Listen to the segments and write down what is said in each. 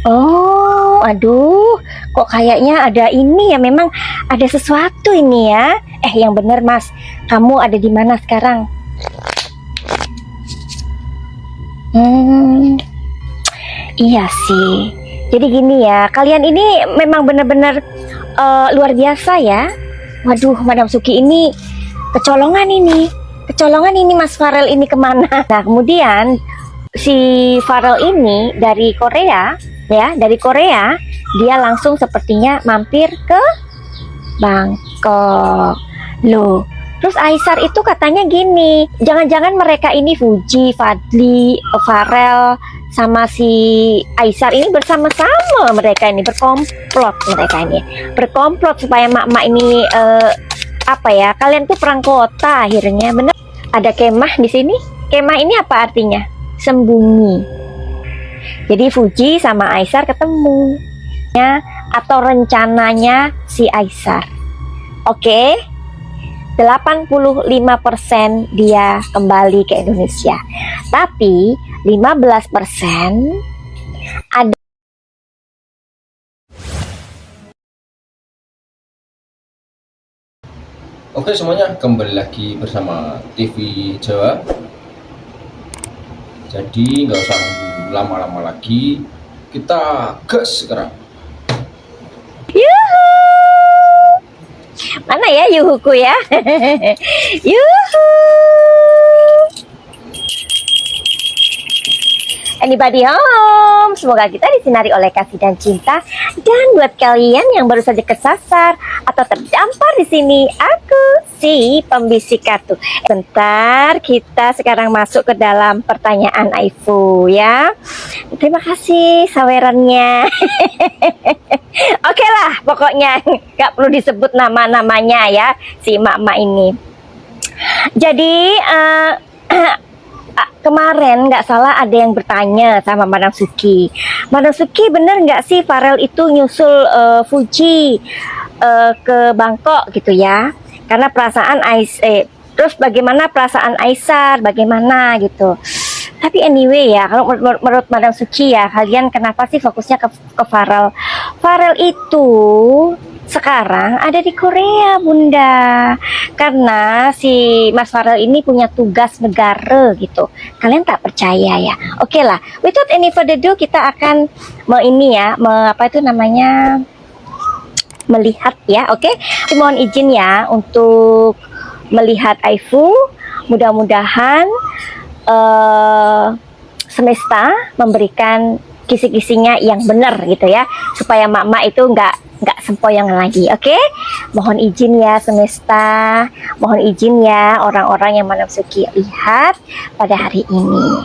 Oh, aduh, kok kayaknya ada ini ya, memang ada sesuatu ini ya. Yang bener Mas, kamu ada di mana sekarang? Hmm, iya sih. Jadi gini ya, kalian ini memang benar-benar luar biasa ya. Waduh, Madam Suki ini kecolongan ini. Kecolongan ini Mas Farel ini kemana? Nah, kemudian si Farel ini dari Korea, ya, dari Korea, dia langsung sepertinya mampir ke Bangkok. Loh, terus Aisar itu katanya gini, jangan-jangan mereka ini Fuji, Fadli, Farel, sama si Aisar ini bersama-sama, mereka ini berkomplot, supaya mak-mak ini apa ya, kalian tuh perang kota akhirnya, bener. Ada kemah di sini. Kemah ini apa artinya? Sembunyi. Jadi Fuji sama Aisar ketemu ya, atau rencananya si Aisar. Oke, 85% dia kembali ke Indonesia. Tapi 15% ada. Oke semuanya, kembali lagi bersama TV Jawa. Jadi nggak usah nunggu lama-lama lagi, kita gas sekarang. Yuhu! Mana ya yuhuku ya? Yuhu! Anybody home? Semoga kita disinari oleh kasih dan cinta. Dan buat kalian yang baru saja kesasar atau terdampar di sini, aku si pembisik kartu. Bentar, kita sekarang masuk ke dalam pertanyaan Aifu ya. Terima kasih sawerannya. Oke lah, pokoknya nggak perlu disebut nama-namanya ya, si emak-emak ini. Jadi kemarin nggak salah ada yang bertanya sama Madam Suki, bener nggak sih Farel itu nyusul Fuji ke Bangkok gitu ya? Karena perasaan terus bagaimana perasaan Aisar, bagaimana gitu. Tapi anyway ya, kalau menurut Madam Suki ya, kalian kenapa sih fokusnya ke Farel? Farel itu sekarang ada di Korea Bunda, karena si Mas Farel ini punya tugas negara gitu. Kalian tak percaya ya? Oke lah, without any further ado, kita akan melihat ya. Oke, mohon izin ya untuk melihat Aifu. Mudah-mudahan semesta memberikan kisi-kisinya yang benar gitu ya, supaya mak-mak itu nggak sempoyongan lagi. Oke, mohon izin ya semesta, mohon izin ya orang-orang yang Madam Suki lihat pada hari ini.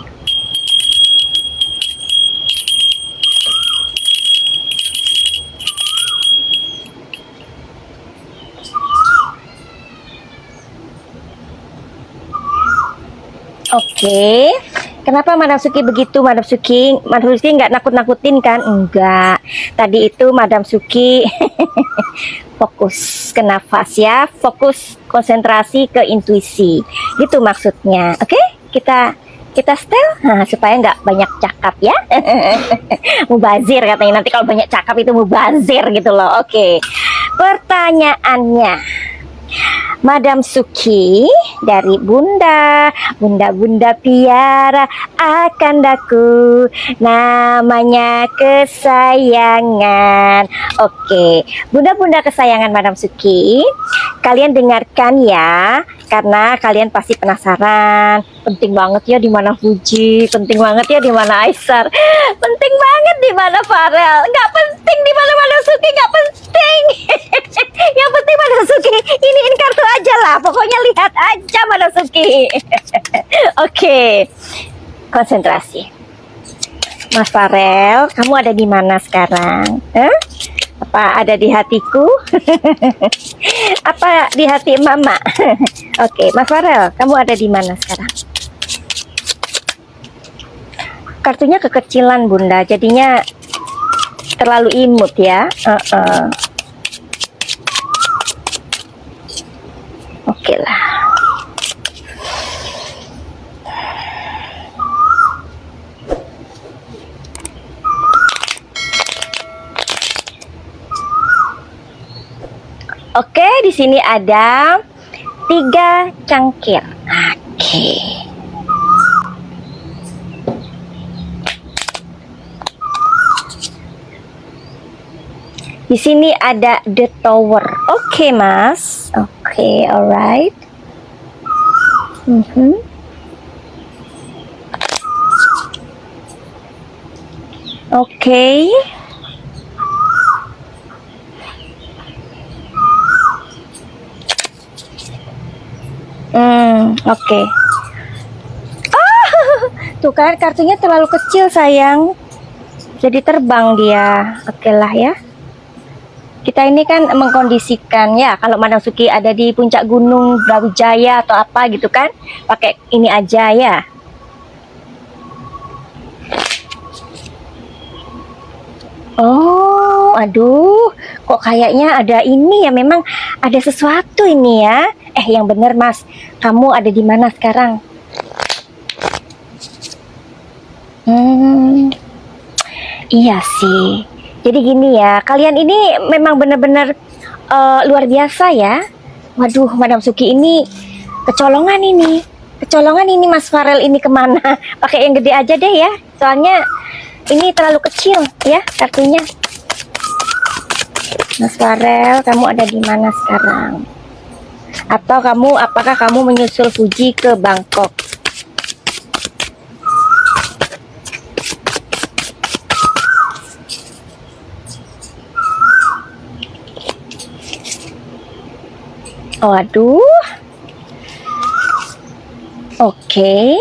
Oke. Kenapa Madam Suki begitu? Madam Suki nggak nakut-nakutin kan? Enggak. Tadi itu Madam Suki fokus ke nafas ya, fokus konsentrasi ke intuisi. Gitu maksudnya. Oke? Kita setel supaya nggak banyak cakap ya. Mubazir katanya, nanti kalau banyak cakap itu mubazir gitu loh. Oke. Pertanyaannya, Madam Suki dari Bunda Piara akan daku, namanya kesayangan. Oke, Bunda kesayangan Madam Suki, kalian dengarkan ya, karena kalian pasti penasaran. Penting banget ya di mana Fuji, penting banget ya di mana Aisar, penting banget di mana Farel. Nggak penting di mana Madam Suki, nggak penting. Yang penting Madam Suki iniin kartu aja lah, pokoknya lihat aja Madam Suki. Oke, konsentrasi. Mas Farel, kamu ada di mana sekarang? Apa ada di hatiku? Apa di hati mama? Oke, Mas Farel, kamu ada di mana sekarang? Kartunya kekecilan Bunda, jadinya terlalu imut ya. Oke lah. Oke, di sini ada 3 cangkir. Oke. Di sini ada the tower. Oke, Mas. Oke, alright. Oke. Oke. Tuh kan kartunya terlalu kecil sayang. Jadi terbang dia. Oke lah ya. Kita ini kan mengkondisikan ya, kalau Madam Suki ada di puncak gunung Brawijaya atau apa gitu kan, pakai ini aja ya. Oh, aduh, kok kayaknya ada ini ya, memang ada sesuatu ini ya. Yang bener Mas, kamu ada di mana sekarang? Iya sih. Jadi gini ya, kalian ini memang benar-benar luar biasa ya. Waduh, Madam Suki ini kecolongan ini. Kecolongan ini Mas Farel ini kemana? Pakai yang gede aja deh ya. Soalnya ini terlalu kecil ya kartunya. Mas Farel, kamu ada di mana sekarang? Atau apakah kamu menyusul Fuji ke Bangkok? Waduh. Oke.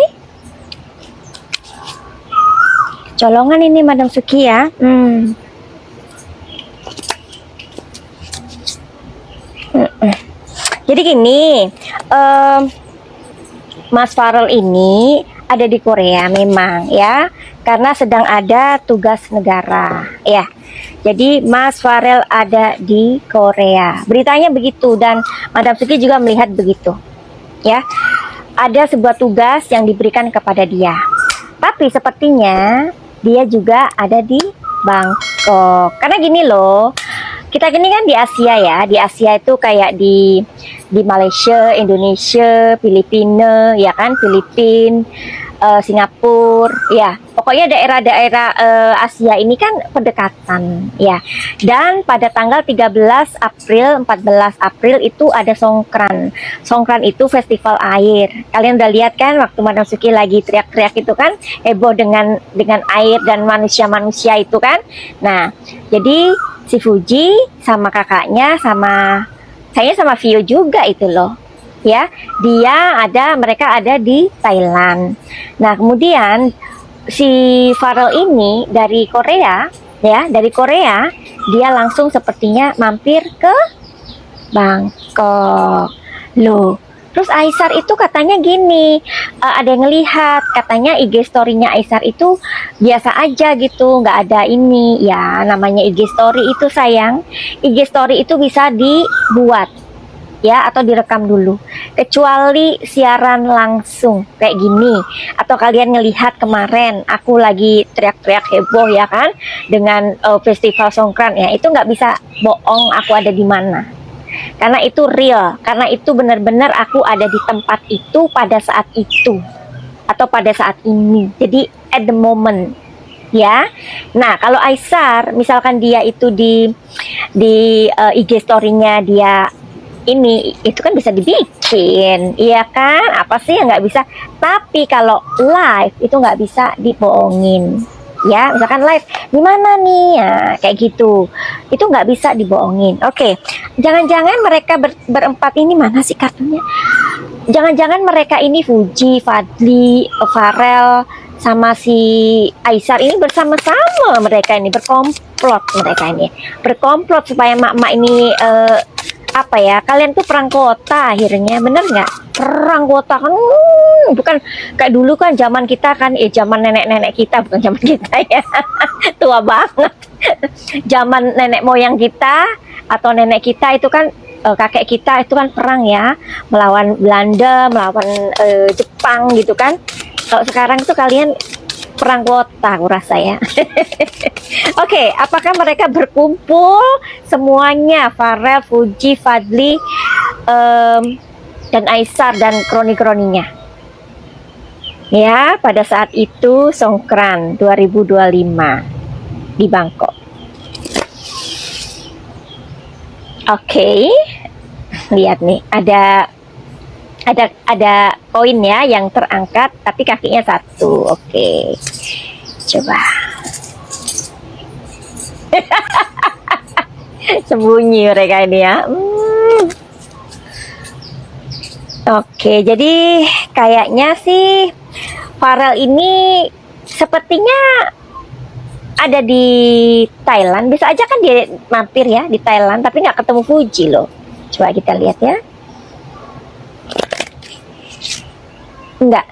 Colongan ini Madam Suki ya. Jadi gini, Mas Farel ini ada di Korea memang ya, karena sedang ada tugas negara ya. Jadi Mas Farel ada di Korea. Beritanya begitu dan Madam Suki juga melihat begitu. Ya. Ada sebuah tugas yang diberikan kepada dia. Tapi sepertinya dia juga ada di Bangkok. Karena gini loh, kita gini kan di Asia ya. Di Asia itu kayak di Malaysia, Indonesia, Filipina, ya kan, Singapura, ya pokoknya daerah-daerah Asia ini kan berdekatan ya. Dan pada tanggal 13 April, 14 April itu ada Songkran. Songkran itu festival air. Kalian udah lihat kan waktu Madam Suki lagi teriak-teriak itu kan, heboh dengan air dan manusia-manusia itu kan. Nah, jadi si Fuji sama kakaknya sama Vio juga itu loh. Ya, mereka ada di Thailand. Nah, kemudian si Farel ini dari Korea, ya, dia langsung sepertinya mampir ke Bangkok. Loh, terus Aisar itu katanya gini, ada yang ngelihat, katanya IG story-nya Aisar itu biasa aja gitu, nggak ada ini, ya namanya IG story itu sayang, IG story itu bisa dibuat ya atau direkam dulu, kecuali siaran langsung kayak gini atau kalian ngelihat kemarin aku lagi teriak-teriak heboh ya kan dengan festival Songkran ya, itu nggak bisa bohong aku ada di mana, karena itu real, karena itu benar-benar aku ada di tempat itu pada saat itu atau pada saat ini, jadi at the moment ya. Nah, kalau Aisar misalkan dia itu di IG story-nya dia ini itu kan bisa dibikin, iya kan? Apa sih yang nggak bisa? Tapi kalau live itu nggak bisa dibohongin, ya. Misalkan live gimana nih, ya kayak gitu, itu nggak bisa dibohongin. Oke, jangan-jangan mereka berempat ini mana sih kartunya? Jangan-jangan mereka ini Fuji, Fadli, Farel sama si Aisar ini bersama-sama, mereka ini berkomplot supaya mak-mak ini apa ya, kalian tuh perang kota akhirnya, bener nggak? Perang kota kan, bukan kayak dulu kan zaman kita kan, zaman nenek-nenek kita, bukan zaman kita ya, tua banget. Zaman nenek moyang kita atau nenek kita itu kan, kakek kita itu kan perang ya, melawan Belanda, melawan Jepang gitu kan. Kalau sekarang tuh kalian perang kuota aku rasa ya. Oke, apakah mereka berkumpul semuanya, Farel, Fuji, Fadli, dan Aisar dan kroni-kroninya ya pada saat itu Songkran 2025 di Bangkok. Oke, lihat nih ada koin ya yang terangkat tapi kakinya satu. Oke, coba. Sembunyi mereka ini ya. Oke, jadi kayaknya sih Farel ini sepertinya ada di Thailand. Bisa aja kan dia mampir ya di Thailand tapi nggak ketemu Fuji loh. Coba kita lihat ya. Enggak.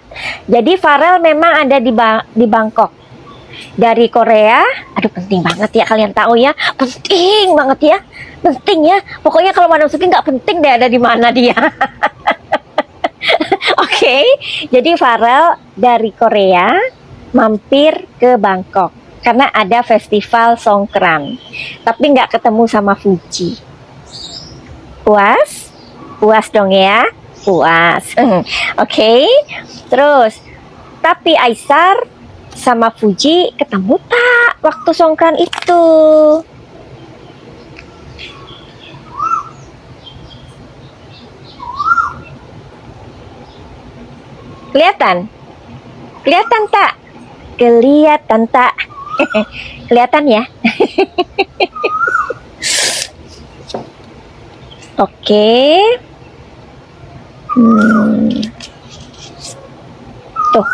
Jadi Farel memang ada di Bangkok. Dari Korea. Aduh, penting banget ya kalian tahu ya. Penting banget ya. Penting ya. Pokoknya kalau Madam Suki nggak penting deh ada di mana dia. Oke. Jadi Farel dari Korea mampir ke Bangkok karena ada festival Songkran. Tapi nggak ketemu sama Fuji. Puas? Puas dong ya. Puas. Oke. Terus tapi Aisar sama Fuji ketemu tak waktu Songkran itu? Kelihatan? Kelihatan tak? Kelihatan tak? Kelihatan ya? Oke. Tuh.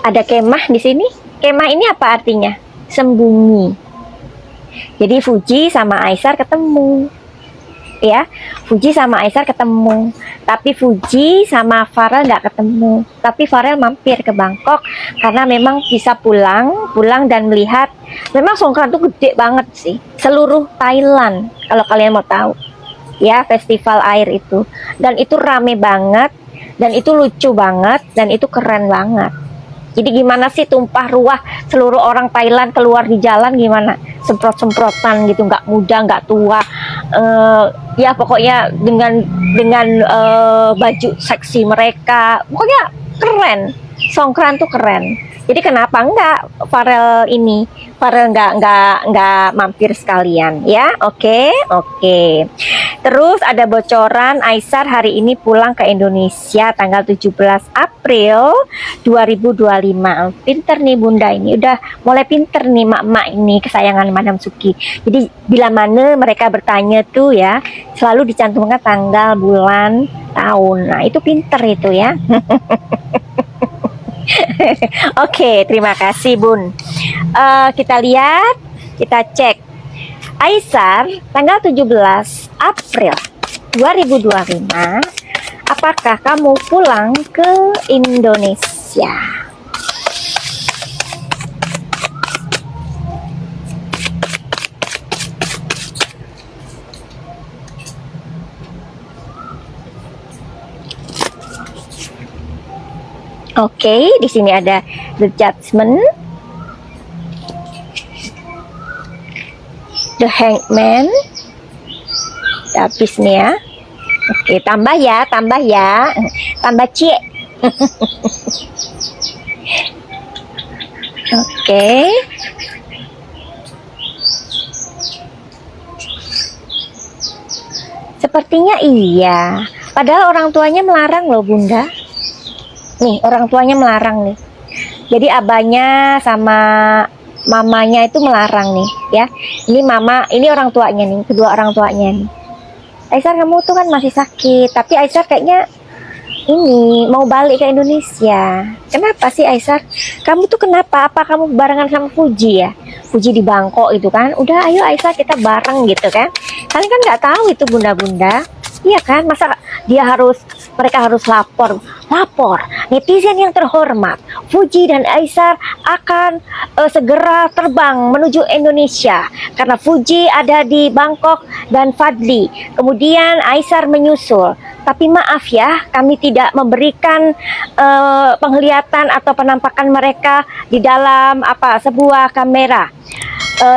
Ada kemah di sini. Kemah ini apa artinya? Sembunyi. Jadi Fuji sama Aisar ketemu. Ya, Fuji sama Aisar ketemu. Tapi Fuji sama Farel nggak ketemu. Tapi Farel mampir ke Bangkok karena memang bisa pulang dan melihat. Memang Songkran tuh gede banget sih. Seluruh Thailand kalau kalian mau tahu. Ya, festival air itu. Dan itu rame banget. Dan itu lucu banget. Dan itu keren banget. Jadi gimana sih tumpah ruah seluruh orang Thailand keluar di jalan gimana? Semprot-semprotan gitu, nggak muda, nggak tua. Ya pokoknya dengan baju seksi mereka. Pokoknya keren. Songkran tuh keren. Jadi kenapa enggak Farel nggak mampir sekalian ya? Oke. Terus ada bocoran Aisar hari ini pulang ke Indonesia tanggal 17 April 2025. Pinter nih Bunda ini, udah mulai pinter nih mak-mak ini kesayangan Madam Suki. Jadi bila mana mereka bertanya tuh ya, selalu dicantumkan tanggal, bulan, tahun. Nah itu pinter itu ya. Oke, terima kasih Bun. Kita lihat, kita cek. Aisar tanggal 17 April 2025. Apakah kamu pulang ke Indonesia? Oke, di sini ada The Judgment, The Hangman, habis nih ya. Oke, tambah ya, tambah C. Oke. Sepertinya iya. Padahal orang tuanya melarang loh Bunda. Nih, orang tuanya melarang nih. Jadi abahnya sama mamanya itu melarang nih ya. Ini mama, ini orang tuanya nih, kedua orang tuanya nih. Aisar kamu tuh kan masih sakit, tapi Aisar kayaknya ini mau balik ke Indonesia. Kenapa sih Aisar? Kamu tuh kenapa? Apa kamu barengan sama Fuji ya? Fuji di Bangkok itu kan. Udah ayo Aisar kita bareng gitu kan. Kalian kan nggak tahu itu bunda-bunda. Iya kan? Masa dia harus mereka harus lapor. Netizen yang terhormat, Fuji dan Aisar akan segera terbang menuju Indonesia karena Fuji ada di Bangkok dan Fadli. Kemudian Aisar menyusul. Tapi maaf ya, kami tidak memberikan penglihatan atau penampakan mereka di dalam sebuah kamera,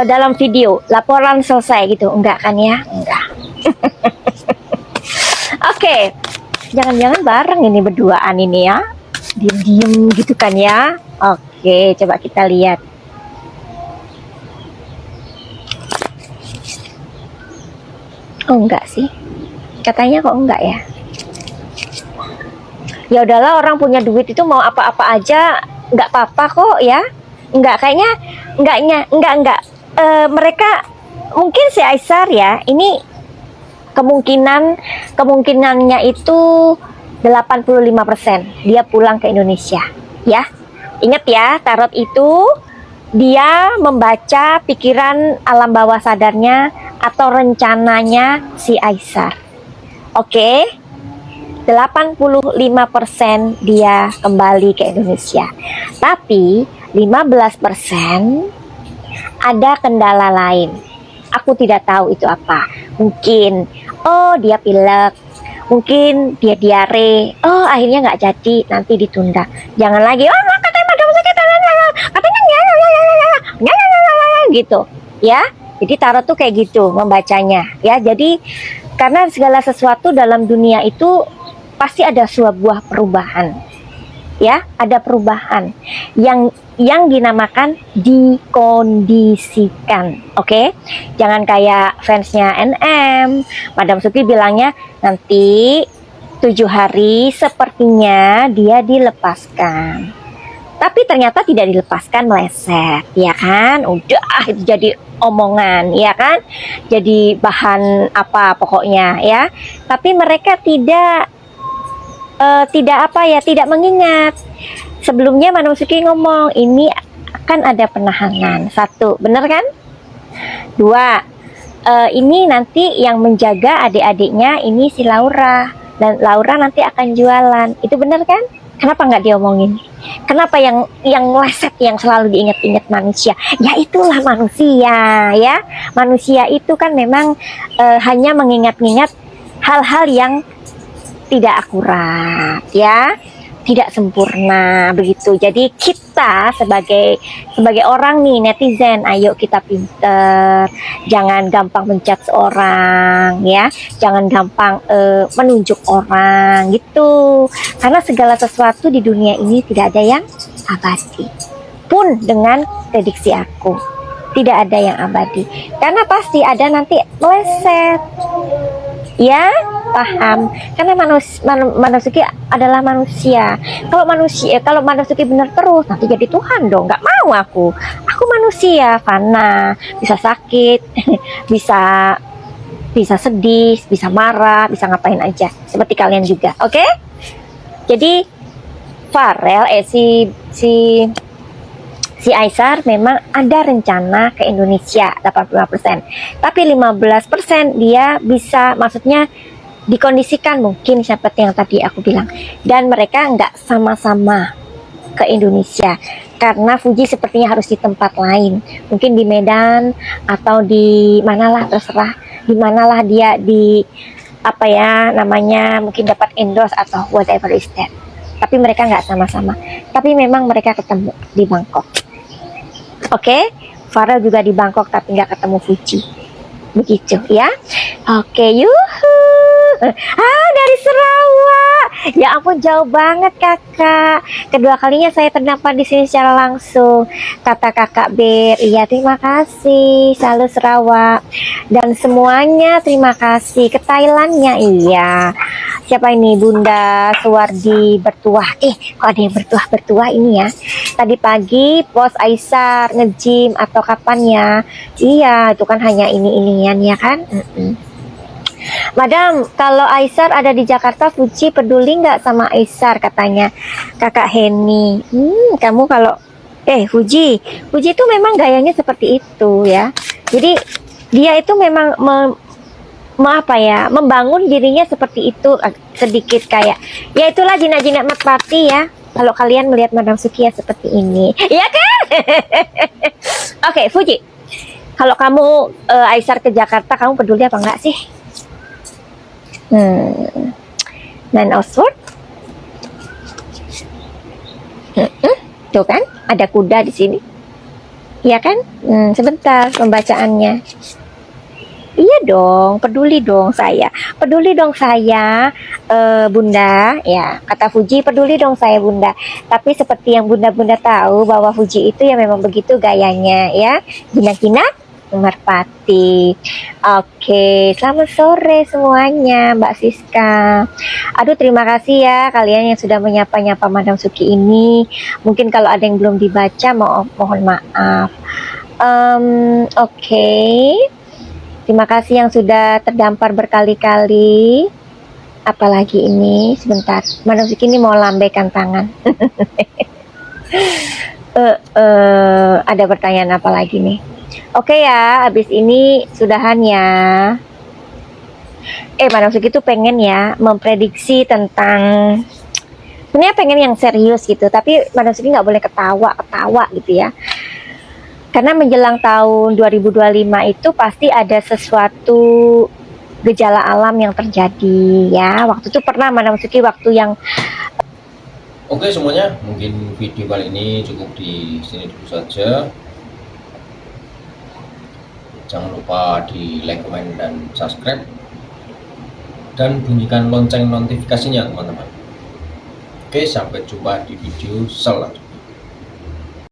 dalam video. Laporan selesai gitu, enggak kan ya? Enggak. Oke, jangan-jangan bareng ini berduaan ini ya, diem-diem gitu kan ya. Oke, coba kita lihat. Oh enggak sih, katanya kok enggak ya. Ya udahlah, orang punya duit itu mau apa-apa aja nggak apa-apa kok ya. Enggak, kayaknya enggak. Mereka mungkin si Aisar ya, ini kemungkinannya itu 85% dia pulang ke Indonesia ya. Ingat ya, tarot itu dia membaca pikiran alam bawah sadarnya atau rencananya si Aisar. Oke, 85% dia kembali ke Indonesia. Tapi 15% ada kendala lain. Aku tidak tahu itu apa. Mungkin, dia pilek. Mungkin dia diare. Akhirnya nggak jadi, nanti ditunda. Jangan lagi, katanya madam sakit, katanya gitu. Ya, jadi tarot tuh kayak gitu membacanya. Ya, jadi karena segala sesuatu dalam dunia itu pasti ada sebuah perubahan. Ya, ada perubahan yang dinamakan dikondisikan. Oke? Jangan kayak fansnya NM, Madam Suki bilangnya nanti 7 hari sepertinya dia dilepaskan. Tapi ternyata tidak dilepaskan, meleset, ya kan? Udah, itu jadi omongan, ya kan? Jadi bahan pokoknya ya. Tapi mereka tidak mengingat. Sebelumnya Madam Suki ngomong ini akan ada penahanan. 1, bener kan? 2, ini nanti yang menjaga adik-adiknya ini si Laura, dan Laura nanti akan jualan. Itu bener kan? Kenapa nggak diomongin? Kenapa yang leset yang selalu diingat-ingat manusia? Ya itulah manusia ya. Manusia itu kan memang hanya mengingat-ingat hal-hal yang tidak akurat ya, tidak sempurna begitu. Jadi kita sebagai orang nih, netizen, ayo kita pinter, jangan gampang menjudge orang ya, jangan gampang menunjuk orang gitu. Karena segala sesuatu di dunia ini tidak ada yang abadi. Pun dengan prediksi aku, tidak ada yang abadi. Karena pasti ada nanti meleset. Ya, paham? Karena manusia adalah manusia. Kalau manusia benar terus, nanti jadi Tuhan dong. Nggak mau aku. Aku manusia, fana, bisa sakit, bisa sedih, bisa marah, bisa ngapain aja. Seperti kalian juga, oke? Jadi Farel, si Aisar memang ada rencana ke Indonesia 85%. Tapi 15% dia bisa, maksudnya dikondisikan mungkin seperti yang tadi aku bilang. Dan mereka nggak sama-sama ke Indonesia karena Fuji sepertinya harus di tempat lain. Mungkin di Medan atau di manalah, terserah. Di manalah dia mungkin dapat endorse atau whatever is that. Tapi mereka nggak sama-sama. Tapi memang mereka ketemu di Bangkok. Oke, Farel juga di Bangkok tapi nggak ketemu Fuji. Begitu ya. Oke, yuhu. Dari Sarawak. Ya ampun, jauh banget kakak. Kedua kalinya saya terdampar di sini secara langsung. Kata kakak Ber, iya terima kasih. Selalu Sarawak. Dan semuanya terima kasih. Ke Thailandnya, iya. Siapa ini? Bunda Suwardi bertuah. Kok ada yang bertuah ini ya? Tadi pagi post Aisar nge-gym atau kapan ya? Iya, itu kan hanya ini-inian ya kan? Madam, kalau Aisar ada di Jakarta, Fuji peduli nggak sama Aisar, katanya kakak Heni. Kamu kalau Fuji itu memang gayanya seperti itu ya. Jadi dia itu memang mau apa ya, membangun dirinya seperti itu, sedikit kayak ya itulah jinak-jinak merpati ya. Kalau kalian melihat Madam Suki ya seperti ini, ya kan? Oke, Fuji. Kalau kamu Aisyar ke Jakarta, kamu peduli apa enggak sih? Dan Oswald, tuh kan, ada kuda di sini, ya kan? Sebentar pembacaannya. Iya dong, peduli dong saya, Bunda. Ya, kata Fuji, peduli dong saya Bunda. Tapi seperti yang Bunda-Bunda tahu bahwa Fuji itu ya memang begitu gayanya ya, jinak-jinak merpati. Oke, selamat sore semuanya, Mbak Siska. Aduh, terima kasih ya kalian yang sudah menyapa-nyapa Madam Suki ini. Mungkin kalau ada yang belum dibaca, mohon maaf. Oke. Terima kasih yang sudah terdampar berkali-kali. Apalagi ini, sebentar. Madam Suki ini mau lambaikan tangan. Ada pertanyaan apa lagi nih? Oke ya, habis ini sudahan ya. Madam Suki tuh pengen ya memprediksi tentang, sebenarnya pengen yang serius gitu, tapi Madam Suki nggak boleh ketawa gitu ya. Karena menjelang tahun 2025 itu pasti ada sesuatu gejala alam yang terjadi ya. Waktu itu pernah Madam Suki waktu yang Oke semuanya, mungkin video kali ini cukup di sini dulu saja. Jangan lupa di like, comment, dan subscribe, dan bunyikan lonceng notifikasinya teman-teman. Oke, sampai jumpa di video selanjutnya.